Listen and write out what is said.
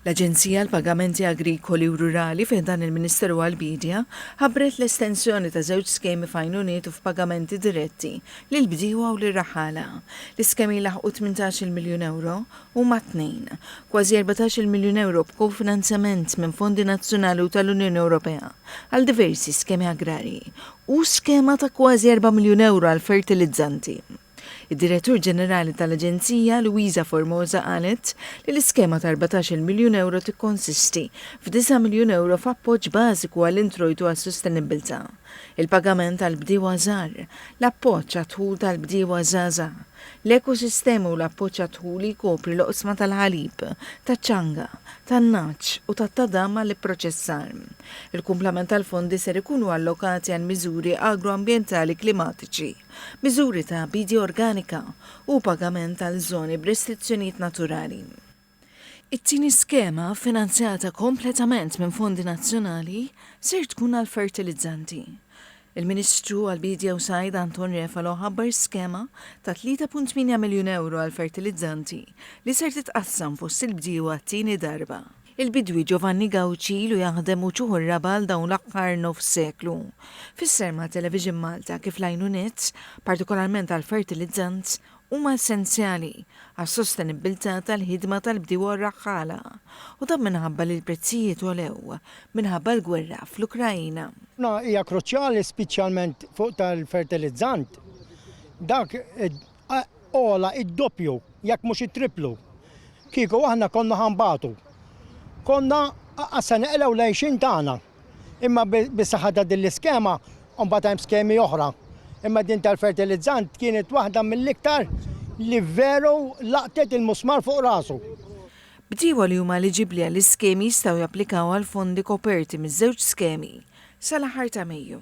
L-Aġenzija l-Pagamenti Agrikoli u Rurali f'dan il-Ministeru għall-Bidja ħabbret l-estensjoni ta' żewġ skemi f'għajnuniet u f'pagamenti diretti lil bdiewa u lir-raħala. L-iskemi laħqu 18 miljun euro u ma' tnejn, kważi 14 miljun euro b'kofinanzjament minn fondi nazzjonali u tal-Unjoni Ewropea għal diversi skemi agrari u skema ta' kważi 4 miljun euro għal fertilizzanti. Id-Direttur Ġenerali tal-Aġenzija Luisa Formosa qalet li l-iskema ta' 14 miljun euro tikkonsisti f'9 miljun euro f'appoġġ bażiku għall-introjtu għas-sostenibilità, il-pagament għall-bdiewa żgħar, l-appoġġ għat-tħul tal-bdiewa żgħażagħ, l-ekosistema u l-appoġġ għat-tħul li jkopri l-oqsma tal-ħalib, taċ-ċanga, tan-naċ u tat-tadam għall-proċessar. Il-kumplament tal-fondi ser ikunu allokati għal miżuri agroambjentali klimatiċi, miżuri ta' bidja organika u pagament għal żoni b'restrizzjonijiet naturali. It-tieni skema, finanzjata kompletament minn fondi nazzjonali, ser tkun għal fertilizzanti. Il-Ministru għal-Bidja u Sajd Anton Refalo ħabbar skema ta' 3.8 miljun euro għal fertilizzanti li ser titqassam fost il-bdiewa t-tieni darba. Il-bidwi Giovanni Gawċi lu jaħdem u ċuħur rabal dawn l-aqqar nofs seklu. Fis-serma Television Malta kif l-għajnuniet, partikolarment għal fertilizzant, huma essenzjali għas-sostenibilità tal-ħidma tal-bdiewa r-raħħala u dan minħabba li l-prezzijiet għolew minħabba l-gwerra fl-Ukrajina. Hija kruċjali speċjalment fuq tal-fertilizzant. Dak ola id-doppju jekk mhux it-triplu. Kieku aħna konna ħambatu. Konna għassa neqlew lejxin tagħna. Imma bis-saħħa din l-iskema mbagħad hemm skemi oħra. Imma din tal-fertilizzant kienet waħda mill-iktar li veru laqtet il-musmar fuq rasu. Bdiewa li huma eliġibbli għall-iskemi jistgħu japplikaw għal fondi koperti miż-żewġ skemi sal-aħħar ta' Mejju.